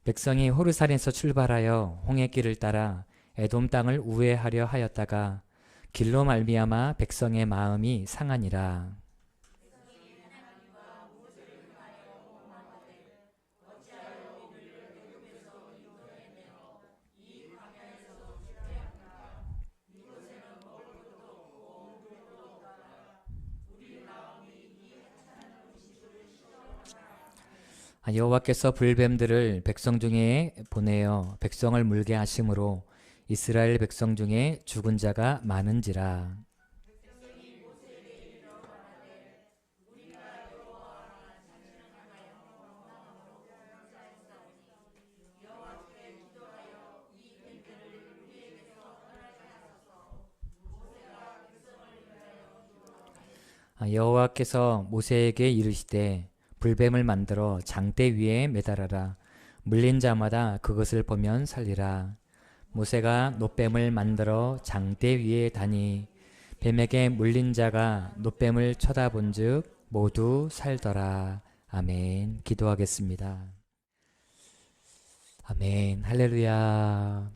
백성이 호르산에서 출발하여 홍해길을 따라 에돔 땅을 우회하려 하였다가 길로 말미암아 백성의 마음이 상하니라. 여호와께서 불뱀들을 백성 중에 보내어 백성을 물게 하심으로 이스라엘 백성 중에 죽은 자가 많은지라. 여호와께서 모세에게 이르시되 불뱀을 만들어 장대 위에 매달아라. 물린 자마다 그것을 보면 살리라. 모세가 놋뱀을 만들어 장대 위에 다니 뱀에게 물린 자가 놋뱀을 쳐다본즉 모두 살더라. 아멘. 기도하겠습니다. 아멘. 할렐루야.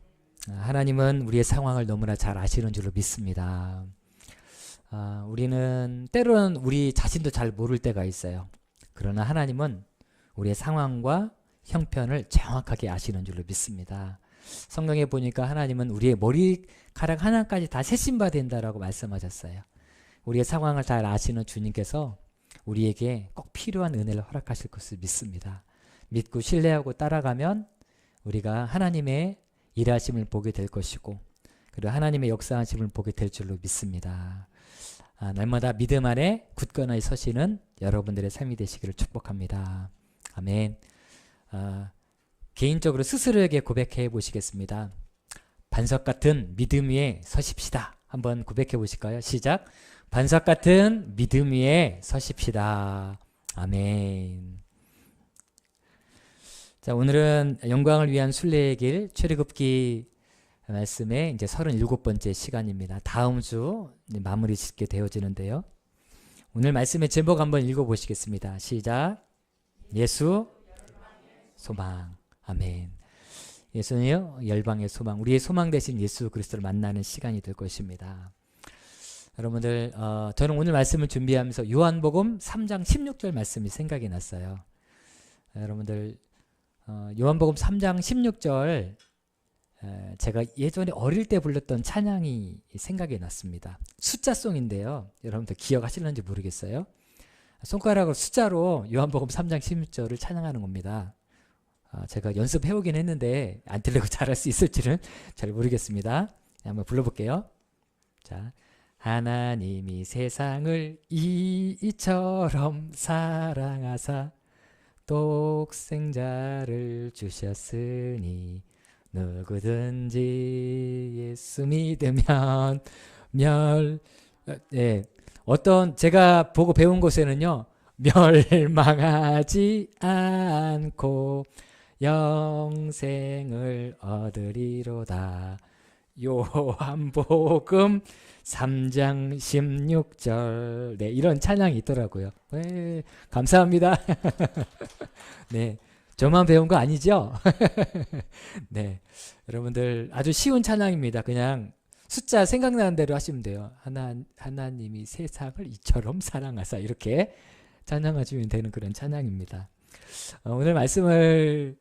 하나님은 우리의 상황을 너무나 잘 아시는 줄로 믿습니다. 우리는 때로는 우리 자신도 잘 모를 때가 있어요. 그러나 하나님은 우리의 상황과 형편을 정확하게 아시는 줄로 믿습니다. 성경에 보니까 하나님은 우리의 머리카락 하나까지 다 세심바 된다라고 말씀하셨어요. 우리의 상황을 잘 아시는 주님께서 우리에게 꼭 필요한 은혜를 허락하실 것을 믿습니다. 믿고 신뢰하고 따라가면 우리가 하나님의 일하심을 보게 될 것이고 그리고 하나님의 역사하심을 보게 될 줄로 믿습니다. 날마다 믿음 안에 굳건히 서시는 여러분들의 삶이 되시기를 축복합니다. 아멘. 개인적으로 스스로에게 고백해 보시겠습니다. 반석 같은 믿음 위에 서십시다. 한번 고백해 보실까요? 시작. 반석 같은 믿음 위에 서십시다. 아멘. 자, 오늘은 영광을 위한 순례의 길 출애굽기 말씀의 이제 37번째 시간입니다. 다음 주 마무리 짓게 되어지는데요. 오늘 말씀의 제목 한번 읽어보시겠습니다. 시작. 예수 소망. 아멘. 예수는요 열방의 소망, 우리의 소망 되신 예수 그리스도를 만나는 시간이 될 것입니다. 여러분들 저는 오늘 말씀을 준비하면서 요한복음 3장 16절 말씀이 생각이 났어요. 여러분들 요한복음 3장 16절 제가 예전에 어릴 때 불렀던 찬양이 생각이 났습니다. 숫자송인데요. 여러분들 기억하실는지 모르겠어요. 손가락으로 숫자로 요한복음 3장 16절을 찬양하는 겁니다. 제가 연습해오긴 했는데 안 들리고 잘할 수 있을지는 잘 모르겠습니다. 한번 불러볼게요. 자, 하나님이 세상을 이처럼 사랑하사 독생자를 주셨으니 누구든지 예수 믿으면 어떤 제가 보고 배운 곳에는요 멸망하지 않고 영생을 얻으리로다. 요한복음 3장 16절 이런 찬양이 있더라고요. 감사합니다. 네. 저만 배운 거 아니죠? 네, 여러분들 아주 쉬운 찬양입니다. 그냥 숫자 생각나는 대로 하시면 돼요. 하나님이 세상을 이처럼 사랑하사 이렇게 찬양하시면 되는 그런 찬양입니다. 오늘 말씀은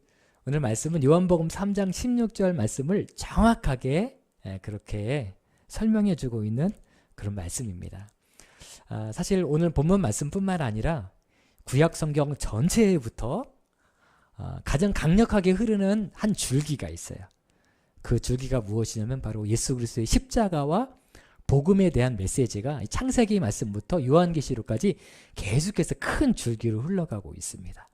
요한복음 3장 16절 말씀을 정확하게 그렇게 설명해 주고 있는 그런 말씀입니다. 사실 오늘 본문 말씀뿐만 아니라 구약 성경 전체부터 가장 강력하게 흐르는 한 줄기가 있어요. 그 줄기가 무엇이냐면 바로 예수 그리스도의 십자가와 복음에 대한 메시지가 창세기 말씀부터 요한계시록까지 계속해서 큰 줄기로 흘러가고 있습니다.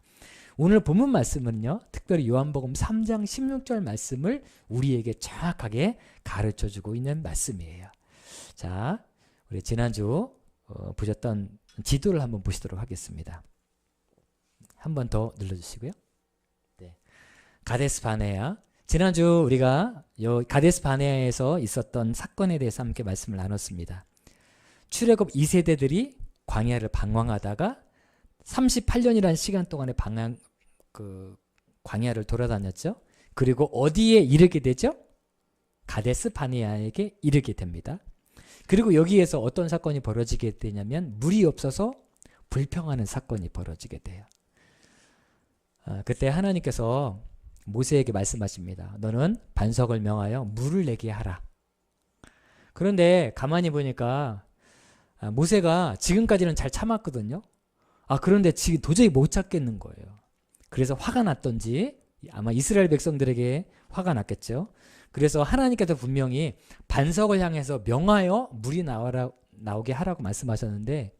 오늘 본문 말씀은요, 특별히 요한복음 3장 16절 말씀을 우리에게 정확하게 가르쳐주고 있는 말씀이에요. 자, 우리 지난주 보셨던 지도를 한번 보시도록 하겠습니다. 한 번 더 눌러주시고요. 가데스 바네아. 지난주 우리가 가데스 바네아에서 있었던 사건에 대해서 함께 말씀을 나눴습니다. 출애굽 2세대들이 광야를 방황하다가 38년이라는 시간 동안에 광야를 돌아다녔죠. 그리고 어디에 이르게 되죠? 가데스 바네아에게 이르게 됩니다. 그리고 여기에서 어떤 사건이 벌어지게 되냐면 물이 없어서 불평하는 사건이 벌어지게 돼요. 그때 하나님께서 모세에게 말씀하십니다. 너는 반석을 명하여 물을 내게 하라. 그런데 가만히 보니까 모세가 지금까지는 잘 참았거든요. 그런데 지금 도저히 못 참겠는 거예요. 그래서 화가 났던지 아마 이스라엘 백성들에게 화가 났겠죠. 그래서 하나님께서 분명히 반석을 향해서 명하여 물이 나오게 하라고 말씀하셨는데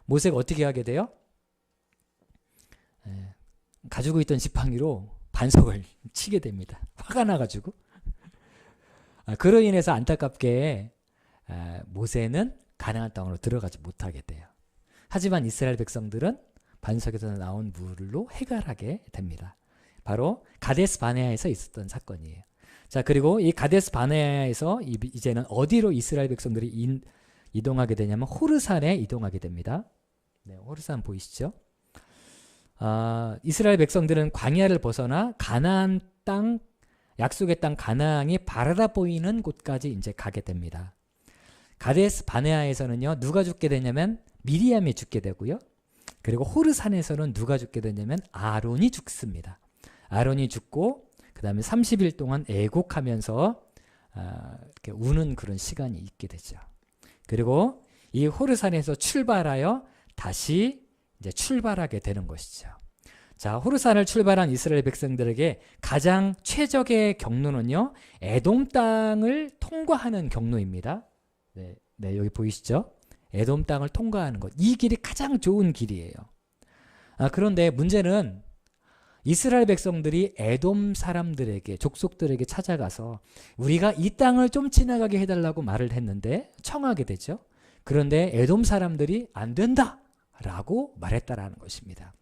모세가 어떻게 하게 돼요? 가지고 있던 지팡이로 반석을 치게 됩니다. 화가 나가지고. 그로 인해서 안타깝게 모세는 가나안 땅으로 들어가지 못하게 돼요. 하지만 이스라엘 백성들은 반석에서 나온 물로 해결하게 됩니다. 바로 가데스 바네아에서 있었던 사건이에요. 자, 그리고 이 가데스 바네아에서 이제는 어디로 이스라엘 백성들이 이동하게 되냐면 호르산에 이동하게 됩니다. 네, 호르산 보이시죠? 이스라엘 백성들은 광야를 벗어나 가나안 땅, 약속의 땅 가나안이 바라다 보이는 곳까지 이제 가게 됩니다. 가데스 바네아에서는요, 누가 죽게 되냐면 미리암이 죽게 되고요. 그리고 호르산에서는 누가 죽게 되냐면 아론이 죽습니다. 아론이 죽고 그 다음에 30일 동안 애곡하면서 이렇게 우는 그런 시간이 있게 되죠. 그리고 이 호르산에서 출발하여 다시 이제 출발하게 되는 것이죠. 자, 호르산을 출발한 이스라엘 백성들에게 가장 최적의 경로는요, 에돔 땅을 통과하는 경로입니다. 네, 여기 보이시죠? 에돔 땅을 통과하는 것. 이 길이 가장 좋은 길이에요. 그런데 문제는 이스라엘 백성들이 에돔 사람들에게, 족속들에게 찾아가서 우리가 이 땅을 좀 지나가게 해달라고 말을 했는데 청하게 되죠. 그런데 에돔 사람들이 안 된다 라고 말했다라는 것입니다.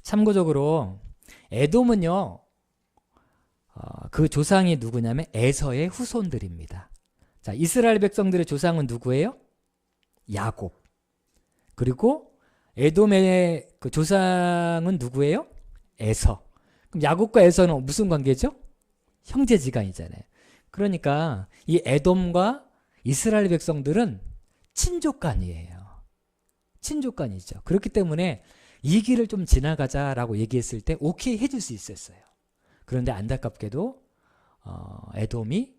참고적으로 에돔은요, 그 조상이 누구냐면 에서의 후손들입니다. 자, 이스라엘 백성들의 조상은 누구예요? 야곱. 그리고 에돔의 그 조상은 누구예요? 에서. 그럼 야곱과 에서는 무슨 관계죠? 형제지간이잖아요. 그러니까 이 에돔과 이스라엘 백성들은 친족간이에요. 친족간이죠. 그렇기 때문에 이 길을 좀 지나가자라고 얘기했을 때 오케이 해줄 수 있었어요. 그런데 안타깝게도 에돔이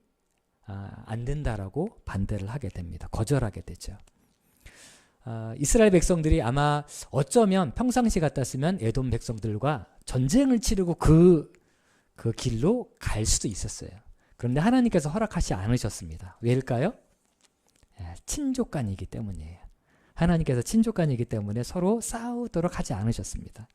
안 된다라고 반대를 하게 됩니다. 거절하게 되죠. 이스라엘 백성들이 아마 어쩌면 평상시 같았으면 에돔 백성들과 전쟁을 치르고 그 길로 갈 수도 있었어요. 그런데 하나님께서 허락하지 않으셨습니다. 왜일까요? 친족간이기 때문이에요. 하나님께서 친족간이기 때문에 서로 싸우도록 하지 않으셨습니다.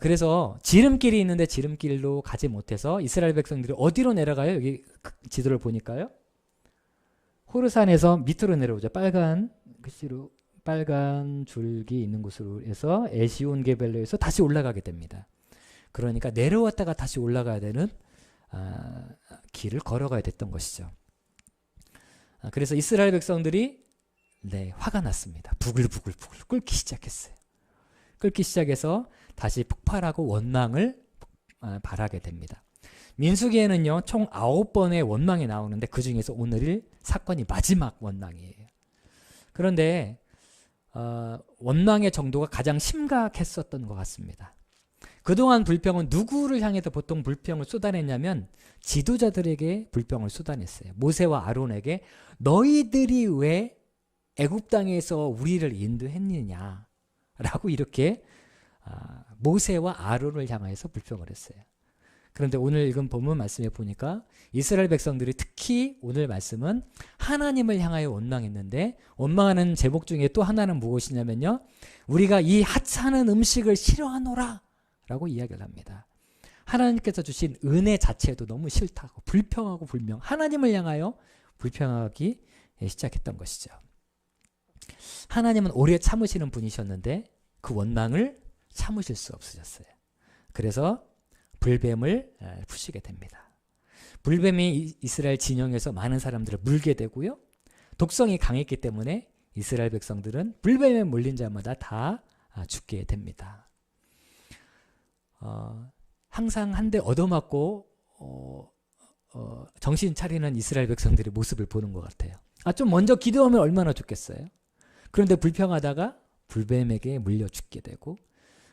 그래서 지름길이 있는데 지름길로 가지 못해서 이스라엘 백성들이 어디로 내려가요? 여기 지도를 보니까요. 호르산에서 밑으로 내려오죠. 빨간 글씨로 빨간 줄기 있는 곳으로 해서 에시온 게벨로에서 다시 올라가게 됩니다. 그러니까 내려왔다가 다시 올라가야 되는 길을 걸어가야 됐던 것이죠. 그래서 이스라엘 백성들이 화가 났습니다. 부글부글 끓기 시작했어요. 끓기 시작해서 다시 폭발하고 원망을 발하게 됩니다. 민수기에는요, 총 9번의 원망이 나오는데 그 중에서 오늘 사건이 마지막 원망이에요. 그런데 원망의 정도가 가장 심각했었던 것 같습니다. 그동안 불평은 누구를 향해서 보통 불평을 쏟아냈냐면 지도자들에게 불평을 쏟아냈어요. 모세와 아론에게 너희들이 왜 애굽 땅에서 우리를 인도했느냐 라고 이렇게 모세와 아론을 향해서 불평을 했어요. 그런데 오늘 읽은 본문 말씀에 보니까 이스라엘 백성들이 특히 오늘 말씀은 하나님을 향하여 원망했는데 원망하는 제목 중에 또 하나는 무엇이냐면요, 우리가 이 하찮은 음식을 싫어하노라 라고 이야기를 합니다. 하나님께서 주신 은혜 자체도 너무 싫다고 불평하고 불명, 하나님을 향하여 불평하기 시작했던 것이죠. 하나님은 오래 참으시는 분이셨는데 그 원망을 참으실 수 없으셨어요. 그래서 불뱀을 푸시게 됩니다. 불뱀이 이스라엘 진영에서 많은 사람들을 물게 되고요, 독성이 강했기 때문에 이스라엘 백성들은 불뱀에 물린 자마다 다 죽게 됩니다. 항상 한 대 얻어맞고 정신 차리는 이스라엘 백성들의 모습을 보는 것 같아요. 좀 먼저 기도하면 얼마나 좋겠어요. 그런데 불평하다가 불뱀에게 물려 죽게 되고,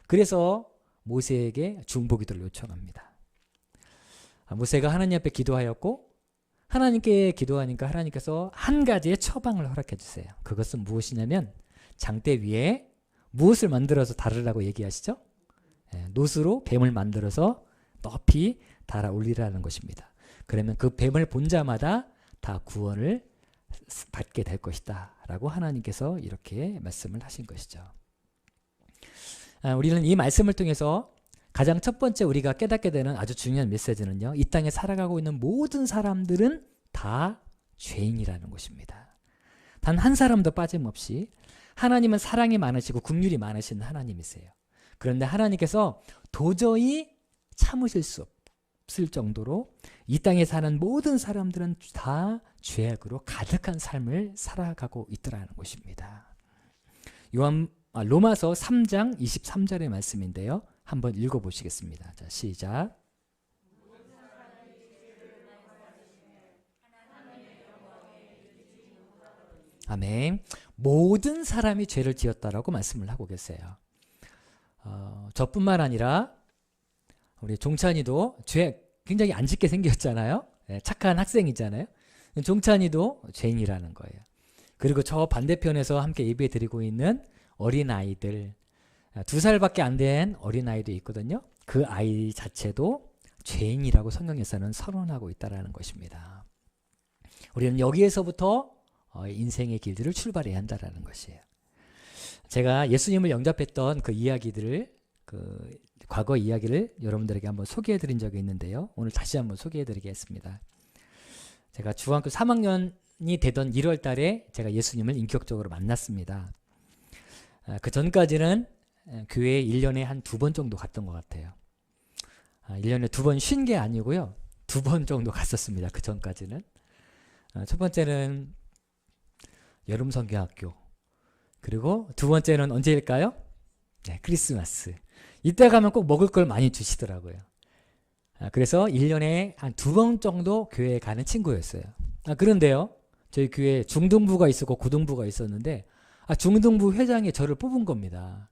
그래서 모세에게 중보기도를 요청합니다. 모세가 하나님 앞에 기도하였고 하나님께 기도하니까 하나님께서 한 가지의 처방을 허락해 주세요. 그것은 무엇이냐면 장대 위에 무엇을 만들어서 달으라고 얘기하시죠? 놋으로 뱀을 만들어서 높이 달아 올리라는 것입니다. 그러면 그 뱀을 본 자마다 다 구원을 받게 될 것이다 라고 하나님께서 이렇게 말씀을 하신 것이죠. 우리는 이 말씀을 통해서 가장 첫 번째 우리가 깨닫게 되는 아주 중요한 메시지는요, 이 땅에 살아가고 있는 모든 사람들은 다 죄인이라는 것입니다. 단 한 사람도 빠짐없이 하나님은 사랑이 많으시고 긍휼이 많으신 하나님이세요. 그런데 하나님께서 도저히 참으실 수 없을 정도로 이 땅에 사는 모든 사람들은 다 죄악으로 가득한 삶을 살아가고 있더라는 것입니다. 로마서 3장 23절의 말씀인데요. 한번 읽어보시겠습니다. 자, 시작. 아멘. 모든 사람이 죄를 지었다라고 말씀을 하고 계세요. 저뿐만 아니라 우리 종찬이도 죄 굉장히 안 짓게 생겼잖아요. 착한 학생이잖아요. 종찬이도 죄인이라는 거예요. 그리고 저 반대편에서 함께 예배 드리고 있는 어린아이들, 2살밖에 안 된 어린아이도 있거든요. 그 아이 자체도 죄인이라고 성경에서는 선언하고 있다는 것입니다. 우리는 여기에서부터 인생의 길들을 출발해야 한다는 것이에요. 제가 예수님을 영접했던 그 이야기들을, 그 과거 이야기를 여러분들에게 한번 소개해 드린 적이 있는데요. 오늘 다시 한번 소개해 드리겠습니다. 제가 중학교 3학년이 되던 1월 달에 제가 예수님을 인격적으로 만났습니다. 그 전까지는 교회에 1년에 한 2번 정도 갔던 것 같아요. 1년에 2번 쉰 게 아니고요. 2번 정도 갔었습니다. 그 전까지는. 첫 번째는 여름 성경학교. 그리고 두 번째는 언제일까요? 네, 크리스마스. 이때 가면 꼭 먹을 걸 많이 주시더라고요. 그래서 1년에 한 2번 정도 교회에 가는 친구였어요. 그런데요, 저희 교회에 중등부가 있었고 고등부가 있었는데 중등부 회장이 저를 뽑은 겁니다.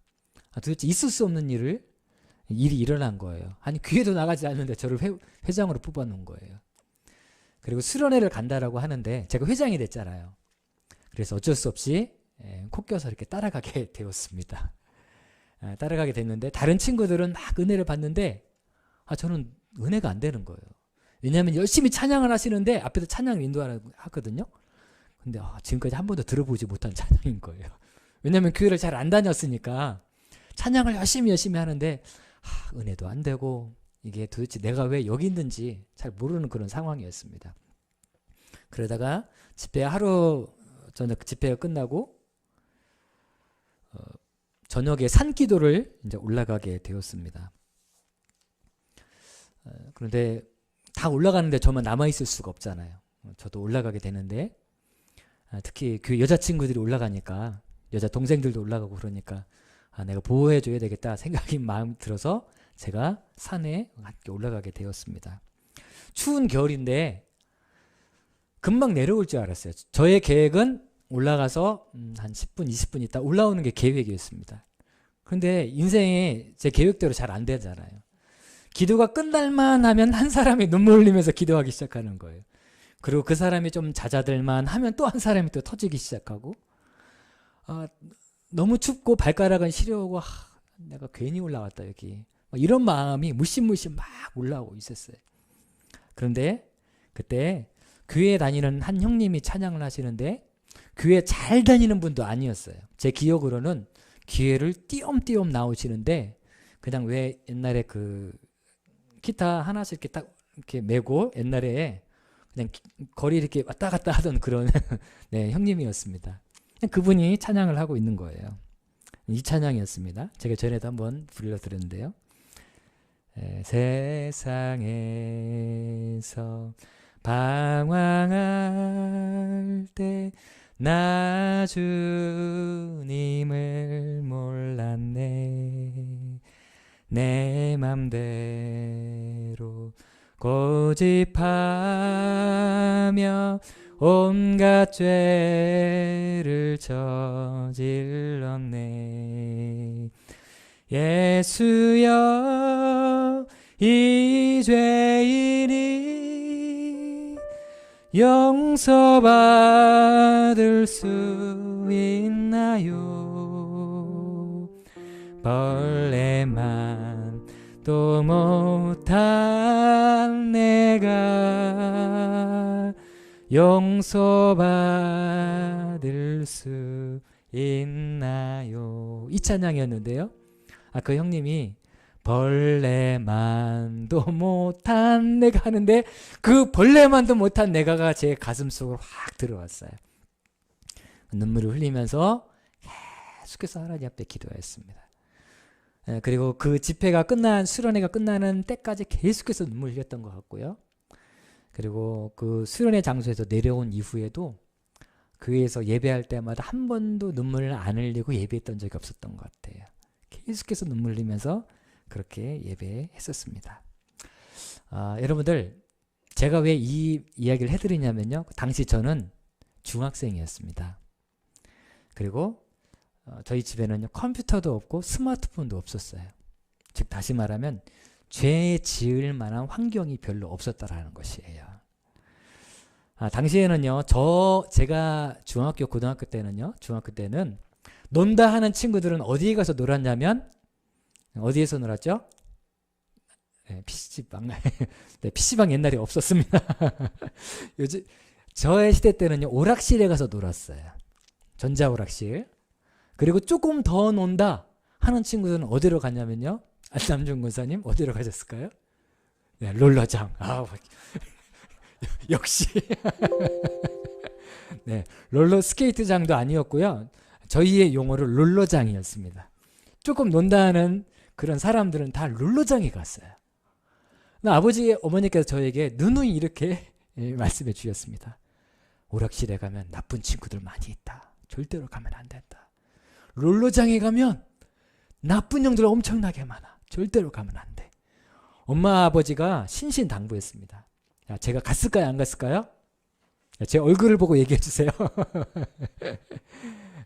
도대체 있을 수 없는 일이 일어난 거예요. 아니, 교회도 나가지 않는데 저를 회장으로 뽑아놓은 거예요. 그리고 수련회를 간다라고 하는데 제가 회장이 됐잖아요. 그래서 어쩔 수 없이 코 껴서 이렇게 따라가게 되었습니다. 따라가게 됐는데 다른 친구들은 막 은혜를 받는데 저는 은혜가 안 되는 거예요. 왜냐하면 열심히 찬양을 하시는데 앞에서 찬양을 인도하거든요. 근데 지금까지 한 번도 들어보지 못한 찬양인 거예요. 왜냐하면 교회를 잘 안 다녔으니까 찬양을 열심히 하는데 은혜도 안 되고 이게 도대체 내가 왜 여기 있는지 잘 모르는 그런 상황이었습니다. 그러다가 저녁 집회가 끝나고 저녁에 산기도를 이제 올라가게 되었습니다. 그런데 다 올라가는데 저만 남아있을 수가 없잖아요. 저도 올라가게 되는데 특히 그 여자친구들이 올라가니까, 여자 동생들도 올라가고 그러니까 내가 보호해줘야 되겠다 생각이 마음 들어서 제가 산에 함께 올라가게 되었습니다. 추운 겨울인데 금방 내려올 줄 알았어요. 저의 계획은 올라가서 한 10분, 20분 있다 올라오는 게 계획이었습니다. 그런데 인생에 제 계획대로 잘 안 되잖아요. 기도가 끝날만 하면 한 사람이 눈물 흘리면서 기도하기 시작하는 거예요. 그리고 그 사람이 좀 잦아들만 하면 또 한 사람이 또 터지기 시작하고, 너무 춥고 발가락은 시려오고 내가 괜히 올라왔다 여기, 이런 마음이 무심무심 막 올라오고 있었어요. 그런데 그때 교회 다니는 한 형님이 찬양을 하시는데 교회 잘 다니는 분도 아니었어요. 제 기억으로는 기회를 띄엄띄엄 나오시는데 그냥 왜 옛날에 그 기타 하나씩 이렇게 딱 이렇게 메고 옛날에 그냥 거리 이렇게 왔다 갔다 하던 그런 네, 형님이었습니다. 그분이 찬양을 하고 있는 거예요. 이 찬양이었습니다. 제가 전에도 한번 불러드렸는데요. 세상에서 방황할 때 나 주님을 몰랐네. 내 맘대로 고집하며 온갖 죄를 저질렀네. 예수여, 이 죄인이 용서받을 수 있나요? 벌레만 또 못한 내가 용서받을 수 있나요? 이 찬양이었는데요. 그 형님이 벌레만도 못한 내가 하는데 그 벌레만도 못한 내가가 제 가슴속으로 확 들어왔어요. 눈물을 흘리면서 계속해서 하나님 앞에 기도했습니다. 그리고 그 집회가 수련회가 끝나는 때까지 계속해서 눈물 흘렸던 것 같고요. 그리고 그 수련회 장소에서 내려온 이후에도 교회에서 예배할 때마다 한 번도 눈물을 안 흘리고 예배했던 적이 없었던 것 같아요. 계속해서 눈물 흘리면서 그렇게 예배했었습니다. 여러분들, 제가 왜 이 이야기를 해드리냐면요, 당시 저는 중학생이었습니다. 그리고 저희 집에는 컴퓨터도 없고 스마트폰도 없었어요. 즉 다시 말하면 죄 지을 만한 환경이 별로 없었다라는 것이에요. 당시에는요, 제가 중학교 고등학교 때는 논다 하는 친구들은 어디에 가서 놀았냐면, 어디에서 놀았죠? 네, PC방. 네, PC방 옛날에 없었습니다. 요즘 저의 시대 때는요, 오락실에 가서 놀았어요. 전자오락실. 그리고 조금 더 논다 하는 친구들은 어디로 갔냐면요, 안남준 군사님 어디로 가셨을까요? 네, 롤러장. 역시. 네, 롤러 스케이트장도 아니었고요, 저희의 용어로 롤러장이었습니다. 조금 논다는 그런 사람들은 다 롤러장에 갔어요. 아버지 어머니께서 저에게 누누이 이렇게 말씀해 주셨습니다. 오락실에 가면 나쁜 친구들 많이 있다. 절대로 가면 안 된다. 롤러장에 가면 나쁜 형들 엄청나게 많아. 절대로 가면 안 돼. 엄마 아버지가 신신당부했습니다. 제가 갔을까요, 안 갔을까요? 제 얼굴을 보고 얘기해 주세요.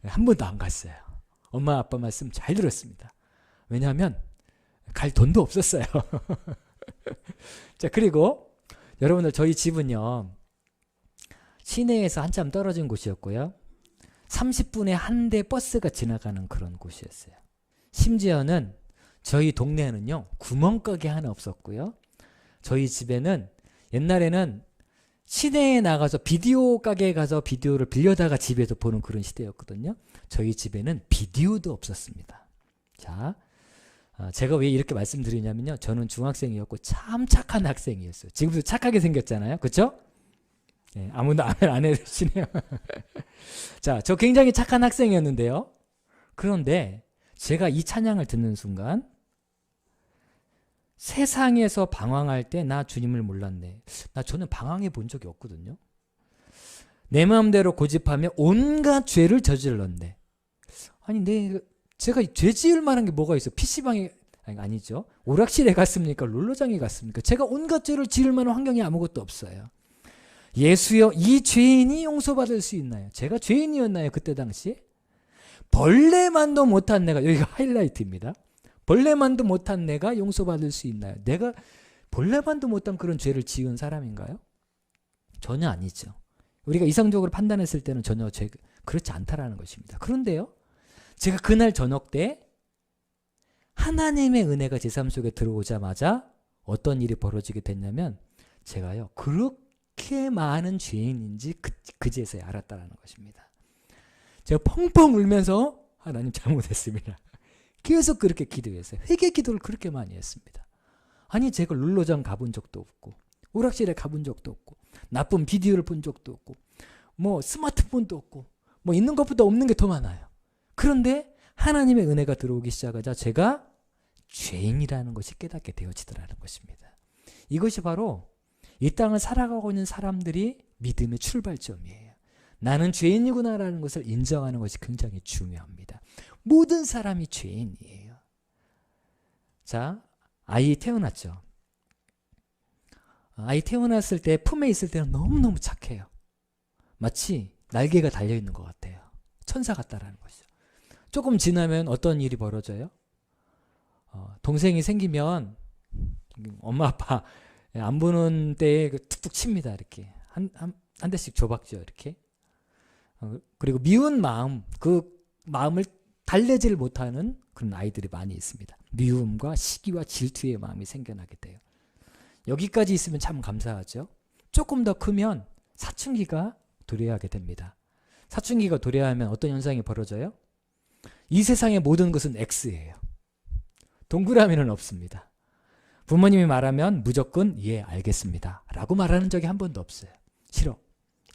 한 번도 안 갔어요. 엄마 아빠 말씀 잘 들었습니다. 왜냐하면 갈 돈도 없었어요. 자, 그리고 여러분들, 저희 집은요, 시내에서 한참 떨어진 곳이었고요, 30분에 한 대 버스가 지나가는 그런 곳이었어요. 심지어는 저희 동네에는요, 구멍가게 하나 없었고요, 저희 집에는 옛날에는 시내에 나가서 비디오 가게에 가서 비디오를 빌려다가 집에서 보는 그런 시대였거든요. 저희 집에는 비디오도 없었습니다. 자, 제가 왜 이렇게 말씀드리냐면요, 저는 중학생이었고 참 착한 학생이었어요. 지금도 착하게 생겼잖아요, 그렇죠? 네, 아무도 안 해주시네요. 자, 저 굉장히 착한 학생이었는데요, 그런데 제가 이 찬양을 듣는 순간 세상에서 방황할 때 나 주님을 몰랐네. 저는 방황해 본 적이 없거든요. 내 마음대로 고집하며 온갖 죄를 저질렀네. 아니, 제가 죄 지을 만한 게 뭐가 있어? PC방에, 아니죠. 오락실에 갔습니까? 롤러장에 갔습니까? 제가 온갖 죄를 지을 만한 환경이 아무것도 없어요. 예수여, 이 죄인이 용서받을 수 있나요? 제가 죄인이었나요? 그때 당시? 벌레만도 못한 내가, 여기가 하이라이트입니다. 벌레만도 못한 내가 용서받을 수 있나요? 내가 벌레만도 못한 그런 죄를 지은 사람인가요? 전혀 아니죠. 우리가 이성적으로 판단했을 때는 전혀 그렇지 않다라는 것입니다. 그런데요, 제가 그날 저녁 때 하나님의 은혜가 제 삶 속에 들어오자마자 어떤 일이 벌어지게 됐냐면, 제가요, 그렇게 많은 죄인인지 그제서야 알았다는 것입니다. 제가 펑펑 울면서 하나님 잘못했습니다. 계속 그렇게 기도했어요. 회개 기도를 그렇게 많이 했습니다. 아니, 제가 룰러장 가본 적도 없고, 오락실에 가본 적도 없고, 나쁜 비디오를 본 적도 없고, 뭐 스마트폰도 없고, 뭐 있는 것보다 없는 게 더 많아요. 그런데 하나님의 은혜가 들어오기 시작하자 제가 죄인이라는 것이 깨닫게 되어지더라는 것입니다. 이것이 바로 이 땅을 살아가고 있는 사람들이 믿음의 출발점이에요. 나는 죄인이구나라는 것을 인정하는 것이 굉장히 중요합니다. 모든 사람이 죄인이에요. 자, 아이 태어났죠. 아이 태어났을 때 품에 있을 때는 너무너무 착해요. 마치 날개가 달려있는 것 같아요. 천사 같다라는 것이죠. 조금 지나면 어떤 일이 벌어져요? 동생이 생기면 엄마 아빠 안 보는 때에 툭툭 칩니다. 이렇게 한 대씩 줘박죠. 이렇게. 그리고 미운 마음, 그 마음을 달래질 못하는 그런 아이들이 많이 있습니다. 미움과 시기와 질투의 마음이 생겨나게 돼요. 여기까지 있으면 참 감사하죠. 조금 더 크면 사춘기가 도래하게 됩니다. 사춘기가 도래하면 어떤 현상이 벌어져요? 이 세상의 모든 것은 X예요. 동그라미는 없습니다. 부모님이 말하면 무조건 예 알겠습니다 라고 말하는 적이 한 번도 없어요. 싫어,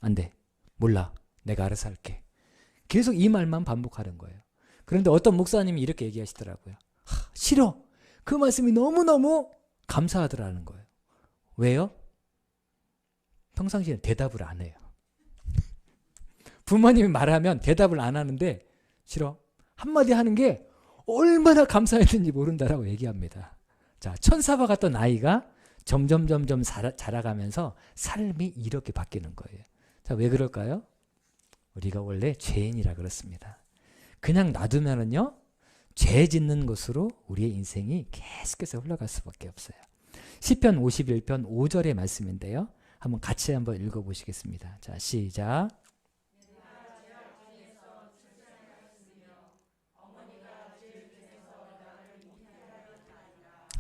안 돼, 몰라, 내가 알아서 할게. 계속 이 말만 반복하는 거예요. 그런데 어떤 목사님이 이렇게 얘기하시더라고요. 싫어, 그 말씀이 너무너무 감사하더라는 거예요. 왜요? 평상시에 대답을 안 해요. 부모님이 말하면 대답을 안 하는데 싫어, 한마디 하는 게 얼마나 감사했는지 모른다라고 얘기합니다. 자, 천사와 같던 아이가 점점 자라가면서 삶이 이렇게 바뀌는 거예요. 자, 왜 그럴까요? 우리가 원래 죄인이라 그렇습니다. 그냥 놔두면은요, 죄 짓는 것으로 우리의 인생이 계속해서 흘러갈 수밖에 없어요. 시편 51편 5절의 말씀인데요. 한번 같이 한번 읽어보시겠습니다. 자, 시작.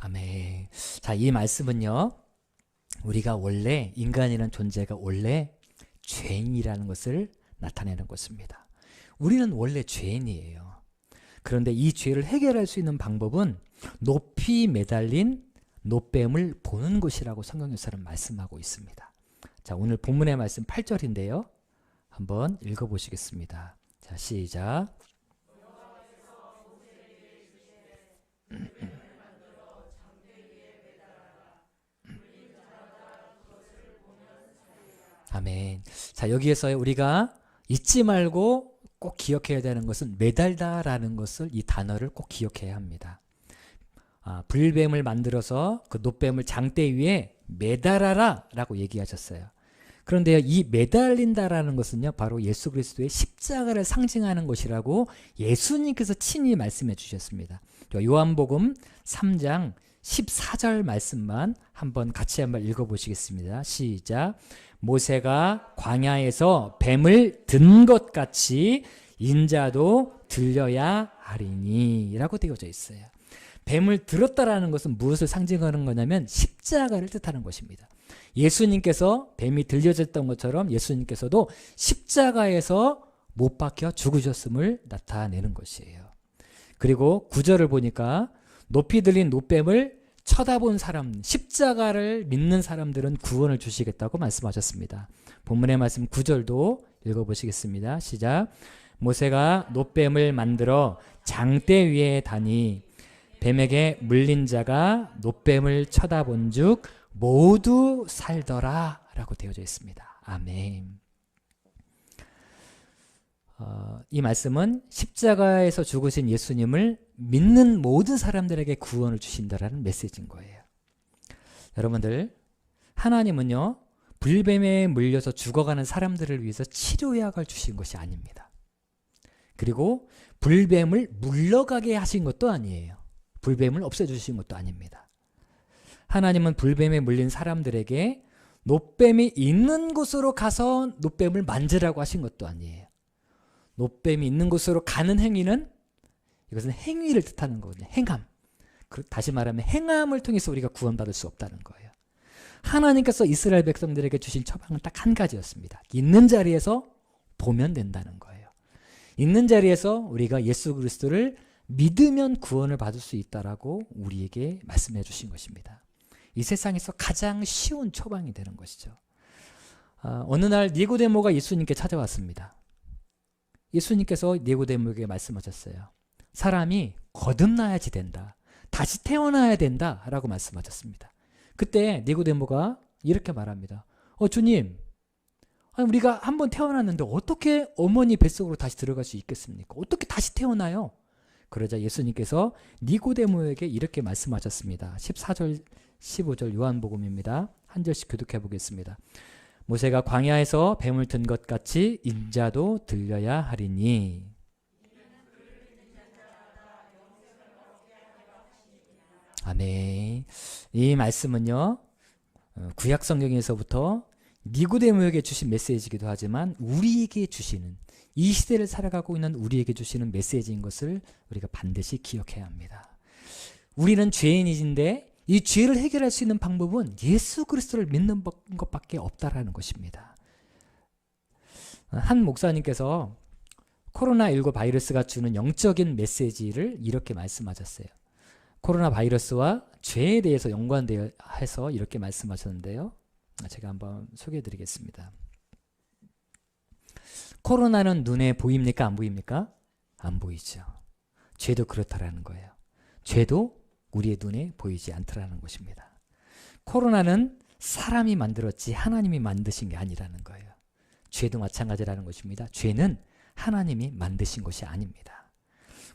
아멘. 자, 이 말씀은요, 우리가 원래 인간이라는 존재가 원래 죄인이라는 것을 나타내는 것입니다. 우리는 원래 죄인이에요. 그런데 이 죄를 해결할 수 있는 방법은 높이 매달린 노뱀을 보는 것이라고 성경에서는 말씀하고 있습니다. 자, 오늘 본문의 말씀 8절인데요. 한번 읽어보시겠습니다. 자, 시작. 아멘. 자, 여기에서 우리가 잊지 말고 꼭 기억해야 되는 것은 매달다라는 것을, 이 단어를 꼭 기억해야 합니다. 불뱀을 만들어서 그 노뱀을 장대 위에 매달아라 라고 얘기하셨어요. 그런데 이 매달린다라는 것은요, 바로 예수 그리스도의 십자가를 상징하는 것이라고 예수님께서 친히 말씀해 주셨습니다. 요한복음 3장 14절 말씀만 같이 한번 읽어보시겠습니다. 시작. 모세가 광야에서 뱀을 든 것 같이 인자도 들려야 하리니 라고 되어져 있어요. 뱀을 들었다라는 것은 무엇을 상징하는 거냐면 십자가를 뜻하는 것입니다. 예수님께서 뱀이 들려졌던 것처럼 예수님께서도 십자가에서 못 박혀 죽으셨음을 나타내는 것이에요. 그리고 9절을 보니까 높이 들린 노뱀을 쳐다본 사람, 십자가를 믿는 사람들은 구원을 주시겠다고 말씀하셨습니다. 본문의 말씀 9절도 읽어보시겠습니다. 시작. 모세가 노뱀을 만들어 장대 위에 다니 뱀에게 물린 자가 노뱀을 쳐다본 즉 모두 살더라 라고 되어져 있습니다. 아멘. 이 말씀은 십자가에서 죽으신 예수님을 믿는 모든 사람들에게 구원을 주신다라는 메시지인 거예요. 여러분들, 하나님은요, 불뱀에 물려서 죽어가는 사람들을 위해서 치료약을 주신 것이 아닙니다. 그리고 불뱀을 물러가게 하신 것도 아니에요. 불뱀을 없애주신 것도 아닙니다. 하나님은 불뱀에 물린 사람들에게 노뱀이 있는 곳으로 가서 노뱀을 만지라고 하신 것도 아니에요. 노뱀이 있는 곳으로 가는 행위는, 이것은 행위를 뜻하는 거거든요. 행함. 다시 말하면 행함을 통해서 우리가 구원받을 수 없다는 거예요. 하나님께서 이스라엘 백성들에게 주신 처방은 딱 한 가지였습니다. 있는 자리에서 보면 된다는 거예요. 있는 자리에서 우리가 예수 그리스도를 믿으면 구원을 받을 수 있다라고 우리에게 말씀해 주신 것입니다. 이 세상에서 가장 쉬운 처방이 되는 것이죠. 어느 날 니고데모가 예수님께 찾아왔습니다. 예수님께서 니고데모에게 말씀하셨어요. 사람이 거듭나야지 된다. 다시 태어나야 된다 라고 말씀하셨습니다. 그때 니고데모가 이렇게 말합니다. 주님, 우리가 한번 태어났는데 어떻게 어머니 뱃속으로 다시 들어갈 수 있겠습니까? 어떻게 다시 태어나요? 그러자 예수님께서 니고데모에게 이렇게 말씀하셨습니다. 14절 15절 요한복음입니다. 한 절씩 교독해 보겠습니다. 모세가 광야에서 뱀을 든 것 같이 인자도 들려야 하리니. 아멘. 이 말씀은요, 구약 성경에서부터 니고데모에게 주신 메시지이기도 하지만 우리에게 주시는, 이 시대를 살아가고 있는 우리에게 주시는 메시지인 것을 우리가 반드시 기억해야 합니다. 우리는 죄인인데 이 죄를 해결할 수 있는 방법은 예수 그리스도를 믿는 것밖에 없다라는 것입니다. 한 목사님께서 코로나19 바이러스가 주는 영적인 메시지를 이렇게 말씀하셨어요. 코로나 바이러스와 죄에 대해서 연관해서 이렇게 말씀하셨는데요. 제가 한번 소개해 드리겠습니다. 코로나는 눈에 보입니까? 안 보입니까? 안 보이죠. 죄도 그렇다라는 거예요. 죄도 우리의 눈에 보이지 않더라는 것입니다. 코로나는 사람이 만들었지 하나님이 만드신 게 아니라는 거예요. 죄도 마찬가지라는 것입니다. 죄는 하나님이 만드신 것이 아닙니다.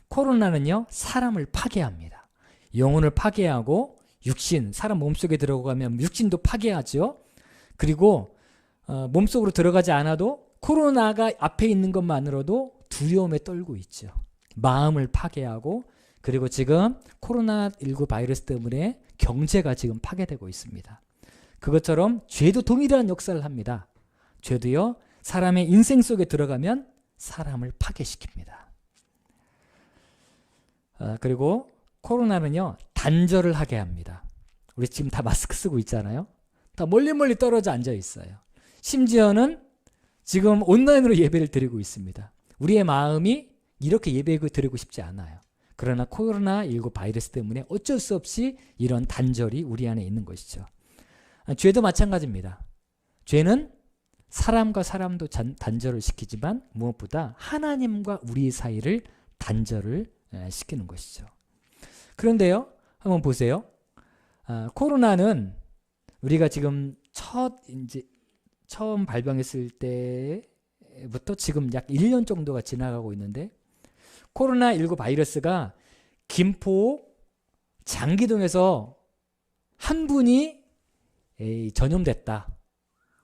코로나는요, 사람을 파괴합니다. 영혼을 파괴하고 육신, 사람 몸속에 들어가면 육신도 파괴하죠. 그리고 몸속으로 들어가지 않아도 코로나가 앞에 있는 것만으로도 두려움에 떨고 있죠. 마음을 파괴하고, 그리고 지금 코로나19 바이러스 때문에 경제가 지금 파괴되고 있습니다. 그것처럼 죄도 동일한 역사를 합니다. 죄도요, 사람의 인생 속에 들어가면 사람을 파괴시킵니다. 그리고 코로나는요, 단절을 하게 합니다. 우리 지금 다 마스크 쓰고 있잖아요. 다 멀리 떨어져 앉아 있어요. 심지어는 지금 온라인으로 예배를 드리고 있습니다. 우리의 마음이 이렇게 예배를 드리고 싶지 않아요. 그러나 코로나19 바이러스 때문에 어쩔 수 없이 이런 단절이 우리 안에 있는 것이죠. 죄도 마찬가지입니다. 죄는 사람과 사람도 단절을 시키지만 무엇보다 하나님과 우리 사이를 단절을 시키는 것이죠. 그런데요, 한번 보세요. 코로나는 우리가 지금 처음 발병했을 때부터 지금 약 1년 정도가 지나가고 있는데, 코로나19 바이러스가 김포 장기동에서 한 분이 전염됐다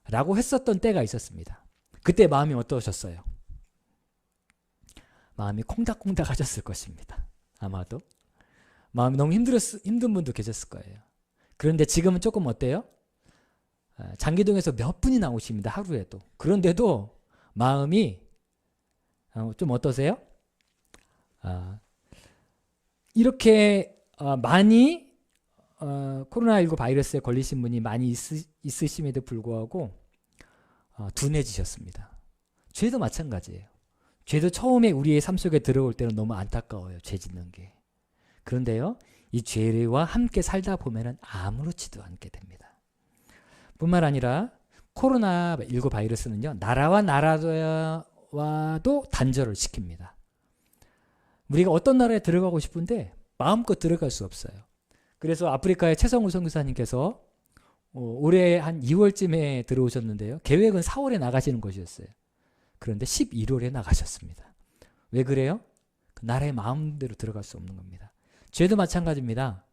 라고 했었던 때가 있었습니다. 그때 마음이 어떠셨어요? 마음이 콩닥콩닥 하셨을 것입니다. 아마도 마음이 너무 힘든 분도 계셨을 거예요. 그런데 지금은 조금 어때요? 장기동에서 몇 분이 나오십니다. 하루에도. 그런데도 마음이 좀 어떠세요? 이렇게 많이 코로나19 바이러스에 걸리신 분이 많이 있으심에도 불구하고 둔해지셨습니다. 죄도 마찬가지예요. 죄도 처음에 우리의 삶 속에 들어올 때는 너무 안타까워요. 죄 짓는 게. 그런데요, 이 죄와 함께 살다 보면은 아무렇지도 않게 됩니다. 뿐만 아니라 코로나19 바이러스는요, 나라와 나라와도 단절을 시킵니다. 우리가 어떤 나라에 들어가고 싶은데 마음껏 들어갈 수 없어요. 그래서 아프리카의 최성우 선교사님께서 올해 한 2월쯤에 들어오셨는데요. 계획은 4월에 나가시는 것이었어요. 그런데 11월에 나가셨습니다. 왜 그래요? 그 나라의 마음대로 들어갈 수 없는 겁니다. 죄도 마찬가지입니다.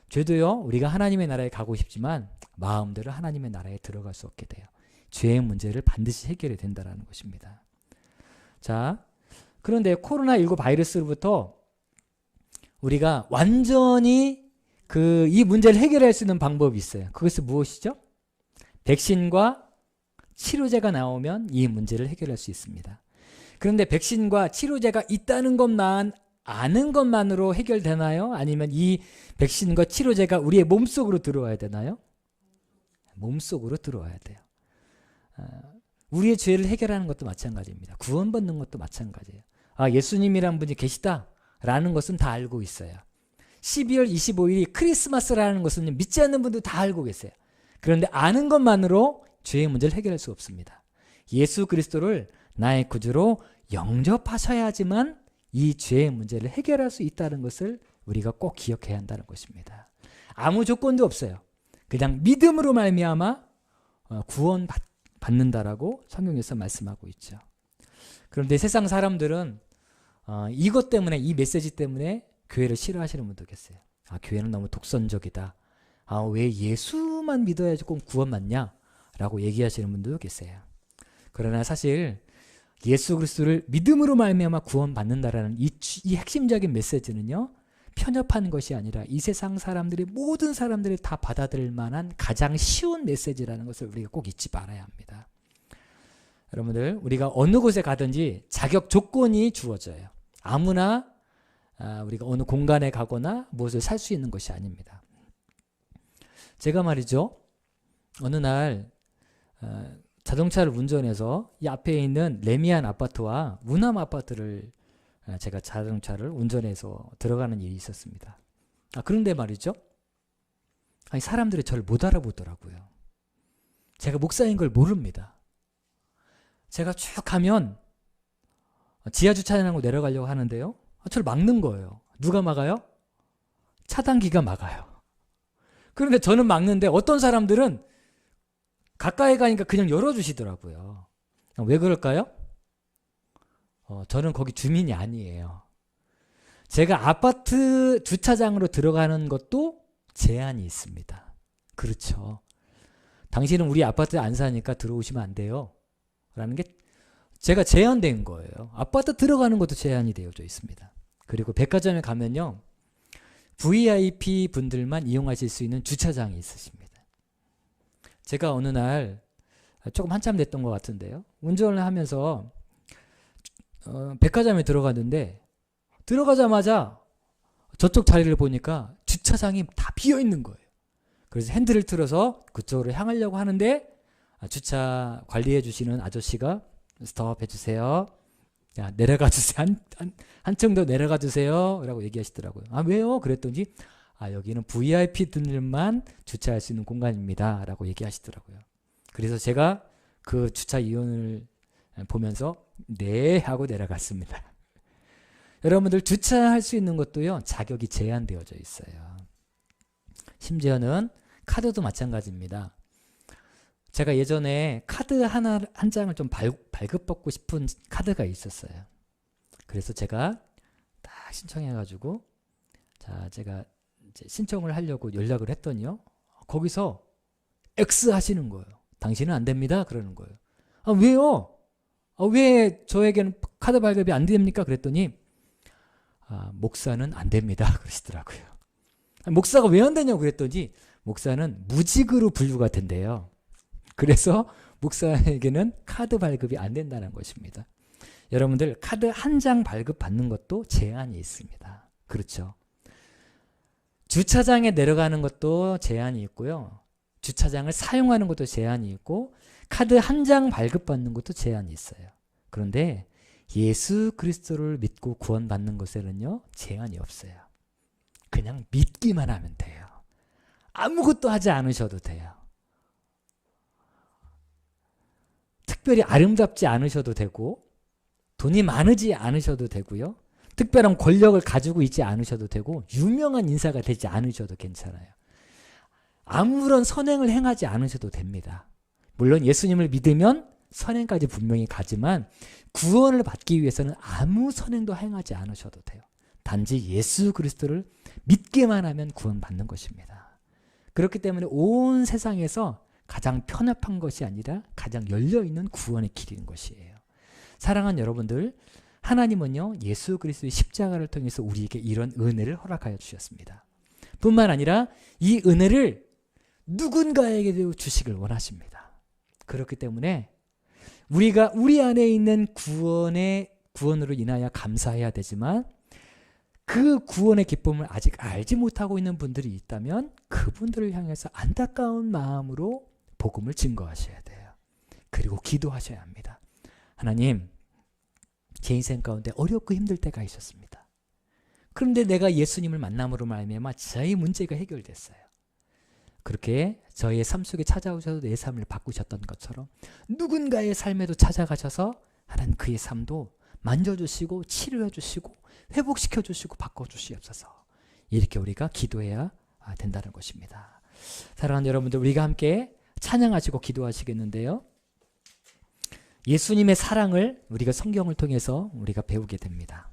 죄도요, 우리가 하나님의 나라에 가고 싶지만 마음대로 하나님의 나라에 들어갈 수 없게 돼요. 죄의 문제를 반드시 해결해야 된다는 것입니다. 자, 그런데 코로나19 바이러스로부터 우리가 완전히 이 문제를 해결할 수 있는 방법이 있어요. 그것은 무엇이죠? 백신과 치료제가 나오면 이 문제를 해결할 수 있습니다. 그런데 백신과 치료제가 있다는 것만 아는 것만으로 해결되나요? 아니면 이 백신과 치료제가 우리의 몸속으로 들어와야 되나요? 몸속으로 들어와야 돼요. 우리의 죄를 해결하는 것도 마찬가지입니다. 구원받는 것도 마찬가지예요. 예수님이란 분이 계시다라는 것은 다 알고 있어요. 12월 25일이 크리스마스라는 것은 믿지 않는 분도 다 알고 계세요. 그런데 아는 것만으로 죄의 문제를 해결할 수 없습니다. 예수 그리스도를 나의 구주로 영접하셔야지만 이 죄의 문제를 해결할 수 있다는 것을 우리가 꼭 기억해야 한다는 것입니다. 아무 조건도 없어요. 그냥 믿음으로 말미암아 구원받는다라고 성경에서 말씀하고 있죠. 그런데 세상 사람들은 이것 때문에, 이 메시지 때문에 교회를 싫어하시는 분도 계세요. 교회는 너무 독선적이다. 왜 예수 예수만 믿어야지 꼭 구원받냐? 라고 얘기하시는 분도 계세요. 그러나 사실 예수 그리스도를 믿음으로 말미암아 구원받는다라는 이 핵심적인 메시지는요, 편협한 것이 아니라 이 세상 사람들이, 모든 사람들이 다 받아들일 만한 가장 쉬운 메시지라는 것을 우리가 꼭 잊지 말아야 합니다. 여러분들, 우리가 어느 곳에 가든지 자격 조건이 주어져요. 아무나 우리가 어느 공간에 가거나 무엇을 살 수 있는 것이 아닙니다. 제가 말이죠, 어느 날 자동차를 운전해서 이 앞에 있는 레미안 아파트와 우남 아파트를 제가 자동차를 운전해서 들어가는 일이 있었습니다. 그런데 말이죠, 사람들이 저를 못 알아보더라고요. 제가 목사인 걸 모릅니다. 제가 쭉 가면 지하주차장으로 내려가려고 하는데요, 저를 막는 거예요. 누가 막아요? 차단기가 막아요. 그런데 저는 막는데 어떤 사람들은 가까이 가니까 그냥 열어주시더라고요. 왜 그럴까요? 저는 거기 주민이 아니에요. 제가 아파트 주차장으로 들어가는 것도 제한이 있습니다. 그렇죠. 당신은 우리 아파트에 안 사니까 들어오시면 안 돼요. 라는 게 제가 제한된 거예요. 아파트 들어가는 것도 제한이 되어져 있습니다. 그리고 백화점에 가면요, VIP 분들만 이용하실 수 있는 주차장이 있으십니다. 제가 어느 날 조금 한참 됐던 것 같은데요, 운전을 하면서 백화점에 들어갔는데 들어가자마자 저쪽 자리를 보니까 주차장이 다 비어 있는 거예요. 그래서 핸들을 틀어서 그쪽으로 향하려고 하는데 주차 관리해 주시는 아저씨가 스톱 해주세요. 야, 내려가 주세요. 한층 더 내려가 주세요. 라고 얘기하시더라고요. 왜요? 그랬더니 여기는 VIP들만 주차할 수 있는 공간입니다. 라고 얘기하시더라고요. 그래서 제가 그 주차 이용을 보면서 네 하고 내려갔습니다. 여러분들, 주차할 수 있는 것도요, 자격이 제한되어져 있어요. 심지어는 카드도 마찬가지입니다. 제가 예전에 카드 한 장을 좀 발급받고 싶은 카드가 있었어요. 그래서 제가 딱 신청해가지고, 제가 이제 신청을 하려고 연락을 했더니요, 거기서 X 하시는 거예요. 당신은 안 됩니다. 그러는 거예요. 왜요? 왜 저에게는 카드 발급이 안 됩니까? 그랬더니 목사는 안 됩니다. 그러시더라고요. 목사가 왜 안 되냐고 그랬더니 목사는 무직으로 분류가 된대요. 그래서 목사에게는 카드 발급이 안 된다는 것입니다. 여러분들, 카드 한 장 발급 받는 것도 제한이 있습니다. 그렇죠. 주차장에 내려가는 것도 제한이 있고요, 주차장을 사용하는 것도 제한이 있고, 카드 한 장 발급받는 것도 제한이 있어요. 그런데 예수 그리스도를 믿고 구원받는 것에는요, 제한이 없어요. 그냥 믿기만 하면 돼요. 아무것도 하지 않으셔도 돼요. 특별히 아름답지 않으셔도 되고, 돈이 많으지 않으셔도 되고요, 특별한 권력을 가지고 있지 않으셔도 되고, 유명한 인사가 되지 않으셔도 괜찮아요. 아무런 선행을 행하지 않으셔도 됩니다. 물론 예수님을 믿으면 선행까지 분명히 가지만 구원을 받기 위해서는 아무 선행도 행하지 않으셔도 돼요. 단지 예수 그리스도를 믿기만 하면 구원받는 것입니다. 그렇기 때문에 온 세상에서 가장 편협한 것이 아니라 가장 열려있는 구원의 길인 것이에요. 사랑하는 여러분들, 하나님은요, 예수 그리스도의 십자가를 통해서 우리에게 이런 은혜를 허락하여 주셨습니다. 뿐만 아니라 이 은혜를 누군가에게도 주시길 원하십니다. 그렇기 때문에 우리가 우리 안에 있는 구원으로 인하여 감사해야 되지만, 그 구원의 기쁨을 아직 알지 못하고 있는 분들이 있다면 그분들을 향해서 안타까운 마음으로 복음을 증거하셔야 돼요. 그리고 기도하셔야 합니다. 하나님, 제 인생 가운데 어렵고 힘들 때가 있었습니다. 그런데 내가 예수님을 만남으로 말미암아 저의 문제가 해결됐어요. 그렇게 저의 삶 속에 찾아오셔서 내 삶을 바꾸셨던 것처럼 누군가의 삶에도 찾아가셔서 하나님 그의 삶도 만져주시고 치료해 주시고 회복시켜 주시고 바꿔주시옵소서. 이렇게 우리가 기도해야 된다는 것입니다. 사랑하는 여러분들, 우리가 함께 찬양하시고 기도하시겠는데요, 예수님의 사랑을 우리가 성경을 통해서 우리가 배우게 됩니다.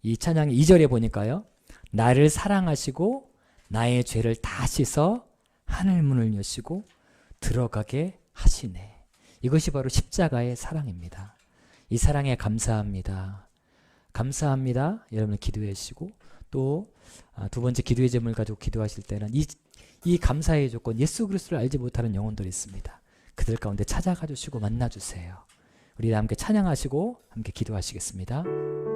이 찬양의 2절에 보니까요, 나를 사랑하시고 나의 죄를 다 씻어 하늘 문을 여시고 들어가게 하시네. 이것이 바로 십자가의 사랑입니다. 이 사랑에 감사합니다. 감사합니다. 여러분 기도해 주시고 또 두 번째 기도의 제목을 가지고 기도하실 때는 이 감사의 조건, 예수 그리스도를 알지 못하는 영혼들이 있습니다. 그들 가운데 찾아가 주시고 만나 주세요. 우리 함께 찬양하시고 함께 기도하시겠습니다.